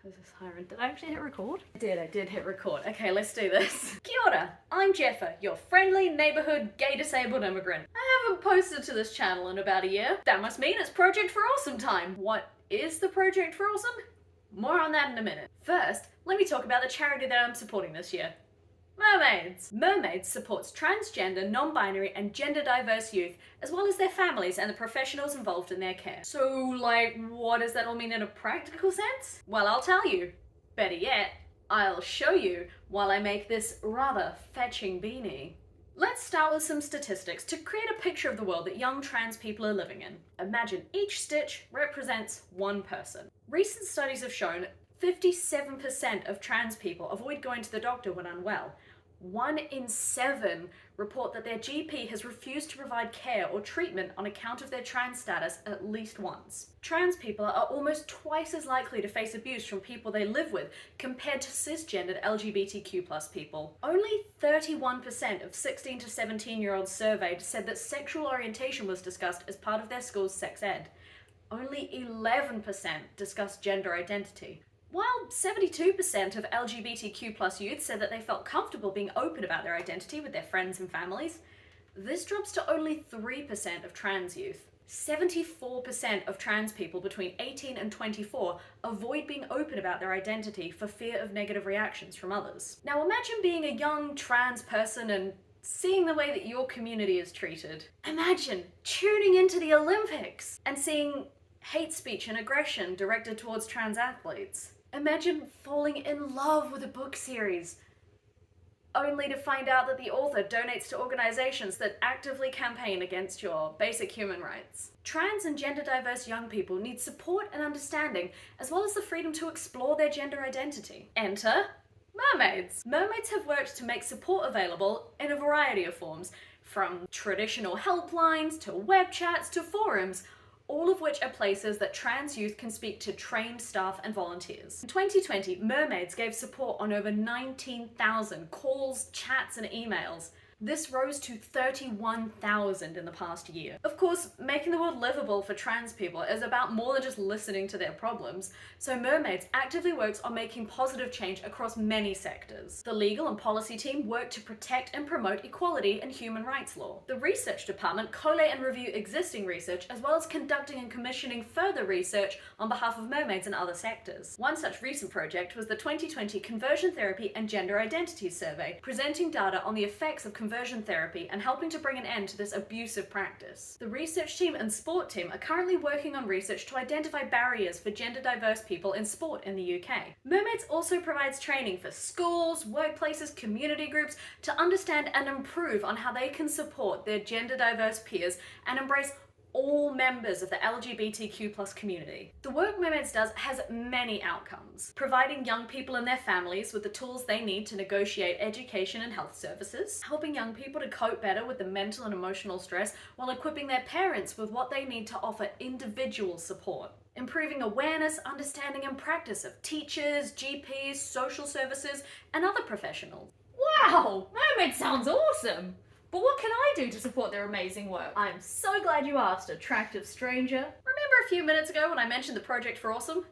Is this hiring? Did I actually hit record? I did hit record. Okay, let's do this. Kia ora, I'm Jeffa, your friendly neighborhood gay disabled immigrant. I haven't posted to this channel in about a year. That must mean it's Project for Awesome time. What is the Project for Awesome? More on that in a minute. First, let me talk about the charity that I'm supporting this year. Mermaids! Mermaids supports transgender, non-binary and gender diverse youth, as well as their families and the professionals involved in their care. So, like, what does that all mean in a practical sense? Well, I'll tell you. Better yet, I'll show you while I make this rather fetching beanie. Let's start with some statistics to create a picture of the world that young trans people are living in. Imagine each stitch represents one person. Recent studies have shown 57% of trans people avoid going to the doctor when unwell. 1 in 7 report that their GP has refused to provide care or treatment on account of their trans status at least once. Trans people are almost twice as likely to face abuse from people they live with compared to cisgendered LGBTQ+ people. Only 31% of 16 to 17-year-olds surveyed said that sexual orientation was discussed as part of their school's sex ed. Only 11% discussed gender identity. While 72% of LGBTQ+ youth said that they felt comfortable being open about their identity with their friends and families, this drops to only 3% of trans youth. 74% of trans people between 18 and 24 avoid being open about their identity for fear of negative reactions from others. Now imagine being a young trans person and seeing the way that your community is treated. Imagine tuning into the Olympics and seeing hate speech and aggression directed towards trans athletes. Imagine falling in love with a book series, only to find out that the author donates to organizations that actively campaign against your basic human rights. Trans and gender diverse young people need support and understanding, as well as the freedom to explore their gender identity. Enter Mermaids. Mermaids have worked to make support available in a variety of forms, from traditional helplines to web chats to forums, all of which are places that trans youth can speak to trained staff and volunteers. In 2020, Mermaids gave support on over 19,000 calls, chats, and emails. This rose to 31,000 in the past year. Of course, making the world livable for trans people is about more than just listening to their problems, so Mermaids actively works on making positive change across many sectors. The legal and policy team work to protect and promote equality and human rights law. The research department collate and review existing research, as well as conducting and commissioning further research on behalf of Mermaids in other sectors. One such recent project was the 2020 Conversion Therapy and Gender Identity Survey, presenting data on the effects of conversion therapy and helping to bring an end to this abusive practice. The research team and sport team are currently working on research to identify barriers for gender diverse people in sport in the UK. Mermaids also provides training for schools, workplaces, community groups to understand and improve on how they can support their gender diverse peers and embrace all members of the LGBTQ+ community. The work Mermaids does has many outcomes, providing young people and their families with the tools they need to negotiate education and health services, helping young people to cope better with the mental and emotional stress while equipping their parents with what they need to offer individual support, improving awareness, understanding and practice of teachers, GPs, social services, and other professionals. Wow! Mermaid sounds awesome! But what can I do to support their amazing work? I'm so glad you asked, attractive stranger. Remember a few minutes ago when I mentioned the Project for Awesome?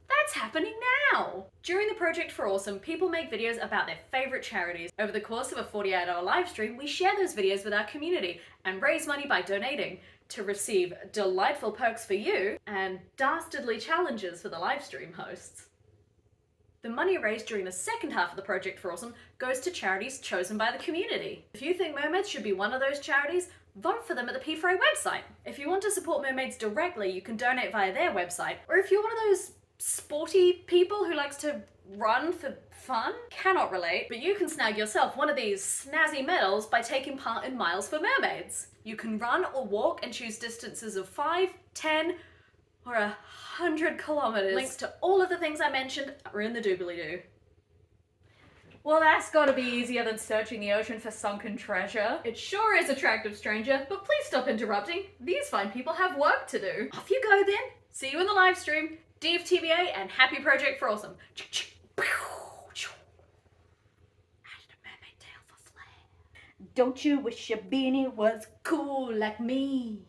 That's happening now! During the Project for Awesome, people make videos about their favourite charities. Over the course of a 48-hour live stream, we share those videos with our community and raise money by donating to receive delightful perks for you and dastardly challenges for the live stream hosts. The money raised during the second half of the Project for Awesome goes to charities chosen by the community. If you think Mermaids should be one of those charities, vote for them at the P4A website. If you want to support Mermaids directly, you can donate via their website, or if you're one of those sporty people who likes to run for fun, cannot relate, but you can snag yourself one of these snazzy medals by taking part in Miles for Mermaids. You can run or walk and choose distances of 5, 10, or 100 kilometers. Links to all of the things I mentioned are in the doobly-doo. Well, that's gotta be easier than searching the ocean for sunken treasure. It sure is, attractive stranger, but please stop interrupting. These fine people have work to do. Off you go then. See you in the live stream. dftba and happy Project for Awesome. Don't you wish your beanie was cool like me?